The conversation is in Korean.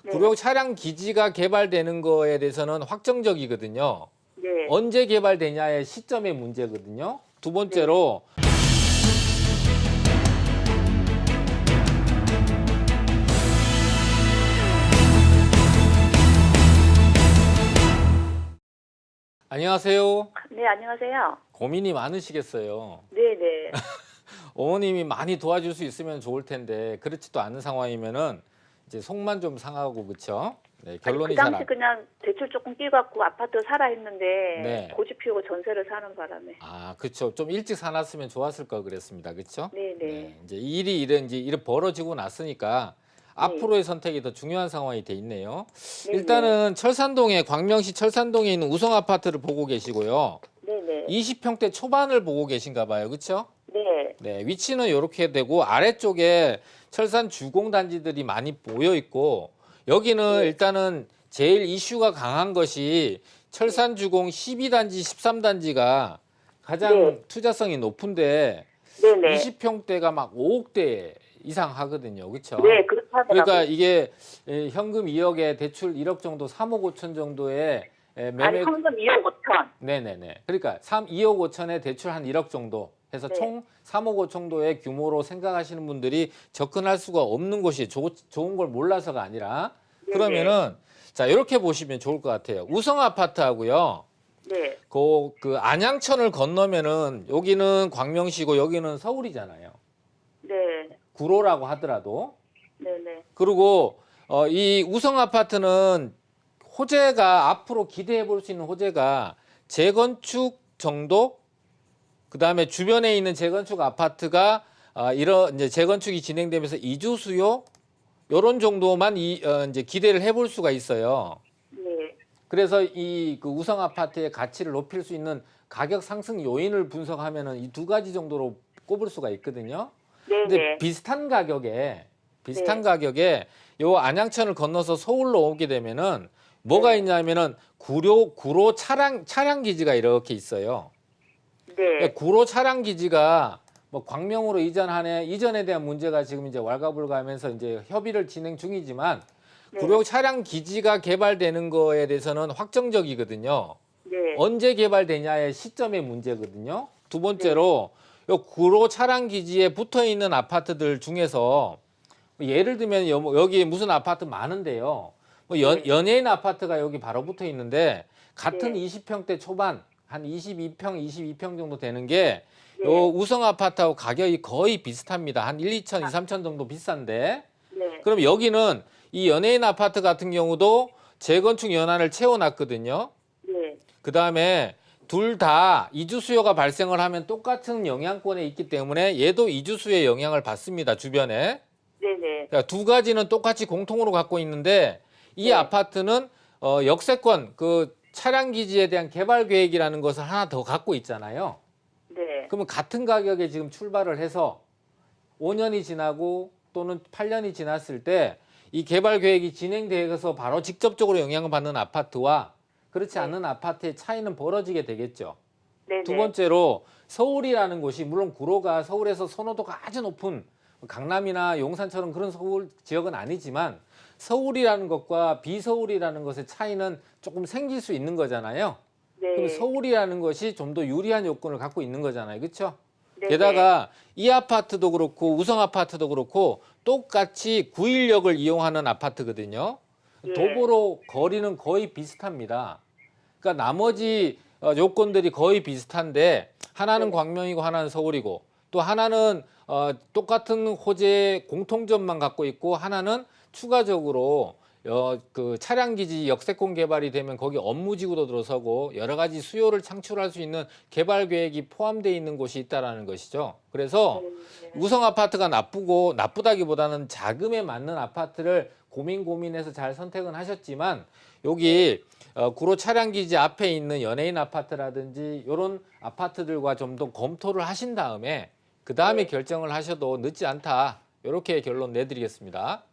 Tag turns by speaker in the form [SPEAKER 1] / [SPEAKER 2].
[SPEAKER 1] 네.
[SPEAKER 2] 구로 차량 기지가 개발되는 거에 대해서는 확정적이거든요.
[SPEAKER 1] 네.
[SPEAKER 2] 언제 개발되냐의 시점의 문제거든요. 두
[SPEAKER 1] 네.
[SPEAKER 2] 번째로 안녕하세요.
[SPEAKER 1] 네, 안녕하세요.
[SPEAKER 2] 고민이 많으시겠어요.
[SPEAKER 1] 네네.
[SPEAKER 2] 어머님이 많이 도와줄 수 있으면 좋을 텐데 그렇지도 않은 상황이면은 이제 속만 좀 상하고 그렇죠. 네,
[SPEAKER 1] 아니, 그
[SPEAKER 2] 결론이 잘
[SPEAKER 1] 당시
[SPEAKER 2] 안.
[SPEAKER 1] 그냥 대출 조금 끼갖고 아파트 살아 했는데
[SPEAKER 2] 네.
[SPEAKER 1] 고집 피우고 전세를 사는 바람에.
[SPEAKER 2] 아, 그렇죠. 좀 일찍 사놨으면 좋았을 걸 그랬습니다. 그렇죠?
[SPEAKER 1] 네네.
[SPEAKER 2] 네. 이제 일이 이런 벌어지고 났으니까
[SPEAKER 1] 네.
[SPEAKER 2] 앞으로의 선택이 더 중요한 상황이 돼 있네요.
[SPEAKER 1] 네네.
[SPEAKER 2] 일단은 철산동에 광명시 철산동에 있는 우성 아파트를 보고 계시고요.
[SPEAKER 1] 네네.
[SPEAKER 2] 20평대 초반을 보고 계신가 봐요. 그렇죠?
[SPEAKER 1] 네.
[SPEAKER 2] 네, 위치는 이렇게 되고 아래쪽에 철산 주공단지들이 많이 모여 있고 여기는
[SPEAKER 1] 네.
[SPEAKER 2] 일단은 제일 이슈가 강한 것이 철산 주공 12단지, 13단지가 가장
[SPEAKER 1] 네.
[SPEAKER 2] 투자성이 높은데
[SPEAKER 1] 네네.
[SPEAKER 2] 20평대가 막 5억대 이상 하거든요. 그렇죠?
[SPEAKER 1] 네, 그렇다더라고요.
[SPEAKER 2] 그러니까 이게 현금 2억에 대출 1억 정도, 3억 5천 정도의
[SPEAKER 1] 아니,
[SPEAKER 2] 매매.
[SPEAKER 1] 현금 2억 5천.
[SPEAKER 2] 네네네. 그러니까 2억 5천에 대출 한 1억 정도 해서
[SPEAKER 1] 네.
[SPEAKER 2] 총 3억 5 정도의 규모로 생각하시는 분들이 접근할 수가 없는 것이 좋은 걸 몰라서가 아니라
[SPEAKER 1] 네네.
[SPEAKER 2] 그러면은 자 이렇게 보시면 좋을 것 같아요. 우성 아파트하고요.
[SPEAKER 1] 네.
[SPEAKER 2] 그 안양천을 건너면은 여기는 광명시고 여기는 서울이잖아요.
[SPEAKER 1] 네.
[SPEAKER 2] 구로라고 하더라도.
[SPEAKER 1] 네네.
[SPEAKER 2] 그리고 이 우성 아파트는 호재가 앞으로 기대해 볼 수 있는 호재가 재건축 정도, 그다음에 주변에 있는 재건축 아파트가 이런 이제 재건축이 진행되면서 이주 수요 요런 정도만 이제 기대를 해볼 수가 있어요.
[SPEAKER 1] 네.
[SPEAKER 2] 그래서 그 우성 아파트의 가치를 높일 수 있는 가격 상승 요인을 분석하면은 이 두 가지 정도로 꼽을 수가 있거든요. 근데
[SPEAKER 1] 네네.
[SPEAKER 2] 비슷한 가격에
[SPEAKER 1] 네.
[SPEAKER 2] 요 안양천을 건너서 서울로 오게 되면은 뭐가
[SPEAKER 1] 네.
[SPEAKER 2] 있냐면은 구로 차량 기지가 이렇게 있어요.
[SPEAKER 1] 네.
[SPEAKER 2] 구로 차량 기지가 뭐 광명으로 이전에 대한 문제가 지금 이제 왈가불가하면서 이제 협의를 진행 중이지만
[SPEAKER 1] 네.
[SPEAKER 2] 구로 차량 기지가 개발되는 거에 대해서는 확정적이거든요.
[SPEAKER 1] 네.
[SPEAKER 2] 언제 개발되냐의 시점의 문제거든요. 두 번째로 요 구로 차량 기지에 붙어 있는 아파트들 중에서 예를 들면 여기 무슨 아파트 많은데요. 뭐
[SPEAKER 1] 네.
[SPEAKER 2] 연예인 아파트가 여기 바로 붙어 있는데 같은
[SPEAKER 1] 네.
[SPEAKER 2] 20평대 초반 한 22평 정도 되는 게 요
[SPEAKER 1] 네.
[SPEAKER 2] 우성 아파트하고 가격이 거의 비슷합니다. 한 1, 2천, 2, 3천 정도 비싼데
[SPEAKER 1] 네.
[SPEAKER 2] 그럼 여기는 이 연예인 아파트 같은 경우도 재건축 연한을 채워놨거든요.
[SPEAKER 1] 네.
[SPEAKER 2] 그다음에 둘 다 이주 수요가 발생을 하면 똑같은 영향권에 있기 때문에 얘도 이주 수요의 영향을 받습니다. 주변에.
[SPEAKER 1] 네네.
[SPEAKER 2] 그러니까 두 가지는 똑같이 공통으로 갖고 있는데 이
[SPEAKER 1] 네.
[SPEAKER 2] 아파트는 역세권 그 차량 기지에 대한 개발 계획이라는 것을 하나 더 갖고 있잖아요.
[SPEAKER 1] 네.
[SPEAKER 2] 그러면 같은 가격에 지금 출발을 해서 5년이 지나고 또는 8년이 지났을 때 이 개발 계획이 진행돼서 바로 직접적으로 영향을 받는 아파트와 그렇지
[SPEAKER 1] 네.
[SPEAKER 2] 않은 아파트의 차이는 벌어지게 되겠죠.
[SPEAKER 1] 네네.
[SPEAKER 2] 두 번째로 서울이라는 곳이 물론 구로가 서울에서 선호도가 아주 높은 강남이나 용산처럼 그런 서울 지역은 아니지만 서울이라는 것과 비서울이라는 것의 차이는 조금 생길 수 있는 거잖아요. 그럼
[SPEAKER 1] 네.
[SPEAKER 2] 서울이라는 것이 좀 더 유리한 요건을 갖고 있는 거잖아요. 그렇죠?
[SPEAKER 1] 네네.
[SPEAKER 2] 게다가 이 아파트도 그렇고 우성 아파트도 그렇고 똑같이 9일역을 이용하는 아파트거든요.
[SPEAKER 1] 예.
[SPEAKER 2] 도보로 거리는 거의 비슷합니다. 그러니까 나머지 요건들이 거의 비슷한데 하나는
[SPEAKER 1] 네.
[SPEAKER 2] 광명이고 하나는 서울이고 또 하나는 똑같은 호재의 공통점만 갖고 있고 하나는 추가적으로 그 차량 기지 역세권 개발이 되면 거기 업무지구도 들어서고 여러 가지 수요를 창출할 수 있는 개발 계획이 포함되어 있는 곳이 있다라는 것이죠. 그래서
[SPEAKER 1] 네.
[SPEAKER 2] 우성 아파트가 나쁘다기보다는 자금에 맞는 아파트를 고민해서 잘 선택은 하셨지만 여기 구로 차량 기지 앞에 있는 연예인 아파트라든지 이런 아파트들과 좀 더 검토를 하신 다음에 그 다음에
[SPEAKER 1] 네.
[SPEAKER 2] 결정을 하셔도 늦지 않다. 이렇게 결론 내드리겠습니다.